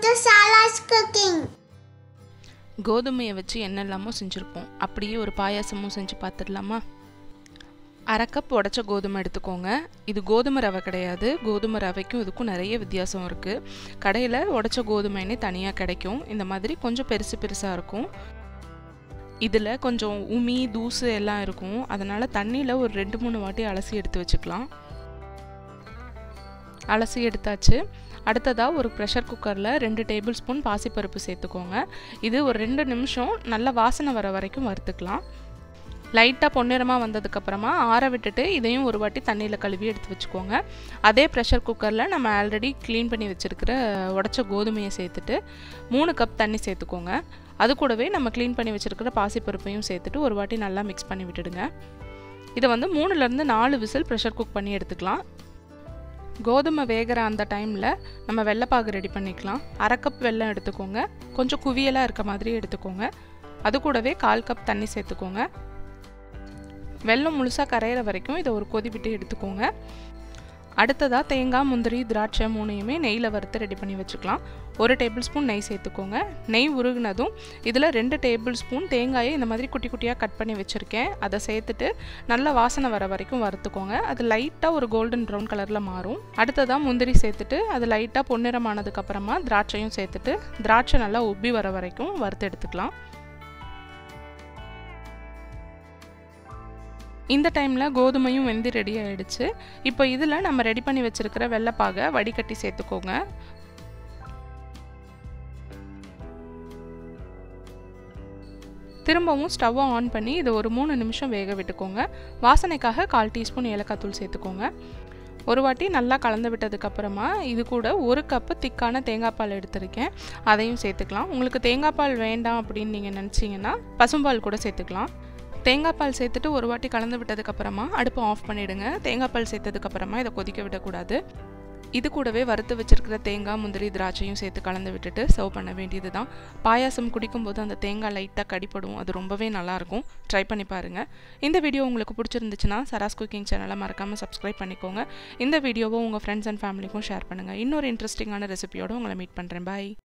to Sala's cooking. கோதுமையை வச்சு என்னெல்லாமோ செஞ்சுருப்போம். அப்படியே ஒரு பாயாசமும் செஞ்சு பார்த்துடலாமா? அரை கப் உடச்ச கோதுமை எடுத்துக்கோங்க. இது கோதுமை ரவை கிடையாது. கோதுமை ரவைக்கும் இதுக்கும் நிறைய வித்தியாசம் இருக்குது. கடையில் உடச்ச கோதுமைன்னே தனியாக கிடைக்கும். இந்த மாதிரி கொஞ்சம் பெருசு பெருசாக இருக்கும். இதில் கொஞ்சம் உமி தூசு எல்லாம் இருக்கும். அதனால் தண்ணியில் ஒரு 2-3 வாட்டி அலசி எடுத்து வச்சுக்கலாம். அலசி எடுத்தாச்சு. அடுத்ததாக ஒரு ப்ரெஷர் குக்கரில் 2 டேபிள் ஸ்பூன் பாசிப்பருப்பு சேர்த்துக்கோங்க. இது ஒரு 2 நிமிஷம் நல்லா வாசனை வர வரைக்கும் வறுத்துக்கலாம். லைட்டாக பொன்னிறமாக வந்ததுக்கப்புறமா ஆற விட்டுட்டு இதையும் ஒரு வாட்டி தண்ணியில் கழுவி எடுத்து வச்சுக்கோங்க. அதே ப்ரெஷர் குக்கரில் நம்ம ஆல்ரெடி க்ளீன் பண்ணி வச்சுருக்கிற உடச்ச கோதுமையை சேர்த்துட்டு 3 கப் தண்ணி சேர்த்துக்கோங்க. அது கூடவே நம்ம க்ளீன் பண்ணி வச்சுருக்கிற பாசிப்பருப்பையும் சேர்த்துட்டு ஒரு வாட்டி நல்லா மிக்ஸ் பண்ணி விட்டுடுங்க. இதை 3லேருந்து 4 விசில் ப்ரெஷர் குக் பண்ணி எடுத்துக்கலாம். கோதுமை வேகிற அந்த டைமில் நம்ம வெள்ளைப்பாகு ரெடி பண்ணிக்கலாம். அரை கப் வெல்லம் எடுத்துக்கோங்க. கொஞ்சம் குவியலாக இருக்க மாதிரி எடுத்துக்கோங்க. அது கூடவே 1/4 கப் தண்ணி சேர்த்துக்கோங்க. வெல்லம் முழுசாக கரையிற வரைக்கும் இதை ஒரு கொதி விட்டு எடுத்துக்கோங்க. அடுத்ததாக தேங்காய், முந்திரி, திராட்சை 3யுமே நெய்யில் வறுத்து ரெடி பண்ணி வச்சுக்கலாம். 1 டேபிள் ஸ்பூன் நெய் சேர்த்துக்கோங்க. நெய் உருகுனதும் இதில் 2 டேபிள் ஸ்பூன் தேங்காயை இந்த மாதிரி குட்டி குட்டியாக கட் பண்ணி வச்சுருக்கேன். அதை சேர்த்துட்டு நல்லா வாசனை வர வரைக்கும் வறுத்துக்கோங்க. அது லைட்டாக ஒரு கோல்டன் ப்ரௌன் கலரில் மாறும். அடுத்ததாக முந்திரி சேர்த்துட்டு அது லைட்டாக பொன்னிறமானதுக்கப்புறமா திராட்சையும் சேர்த்துட்டு திராட்சை நல்லா உப்பி வர வரைக்கும் வறுத்து எடுத்துக்கலாம். இந்த டைமில் கோதுமையும் வெந்து ரெடி ஆகிடுச்சு. இப்போ இதில் நம்ம ரெடி பண்ணி வச்சுருக்கிற வெள்ளைப்பாகை வடிகட்டி சேர்த்துக்கோங்க. திரும்பவும் ஸ்டவ்வை ஆன் பண்ணி இதை ஒரு 3 நிமிஷம் வேக விட்டுக்கோங்க. வாசனைக்காக 1/4 டீஸ்பூன் ஏலக்காய் தூள் சேர்த்துக்கோங்க. ஒரு வாட்டி நல்லா கலந்து விட்டதுக்கப்புறமா இது கூட 1 கப்பு திக்கான தேங்காய் பால் எடுத்திருக்கேன். அதையும் சேர்த்துக்கலாம். உங்களுக்கு தேங்காய் பால் வேண்டாம் அப்படின்னு நீங்கள் நினச்சிங்கன்னா பசும்பால் கூட சேர்த்துக்கலாம். தேங்காய் பால் சேர்த்துட்டு ஒரு வாட்டி கலந்து விட்டதுக்கப்புறமா அடுப்பை ஆஃப் பண்ணிவிடுங்க. தேங்காய் பால் சேர்த்ததுக்கப்புறமா இதை கொதிக்க விடக்கூடாது. இது கூடவே வறுத்து வச்சுருக்கிற தேங்காய், முந்திரி, திராட்சையும் சேர்த்து கலந்து விட்டுட்டு சர்வ் பண்ண வேண்டியது தான். பாயாசம் குடிக்கும்போது அந்த தேங்காய் லைட்டாக கடிப்படும். அது ரொம்பவே நல்லாயிருக்கும். ட்ரை பண்ணி பாருங்கள். இந்த வீடியோ உங்களுக்கு பிடிச்சிருந்துச்சுன்னா சராஸ் குக்கிங் சேனலை மறக்காமல் சப்ஸ்கிரைப் பண்ணிக்கோங்க. இந்த வீடியோவை உங்கள் ஃப்ரெண்ட்ஸ் அண்ட் ஃபேமிலிக்கும் ஷேர் பண்ணுங்கள். இன்னொரு இன்ட்ரெஸ்டிங்கான ரெசிபியோடு உங்களை மீட் பண்ணுறேன். பாய்.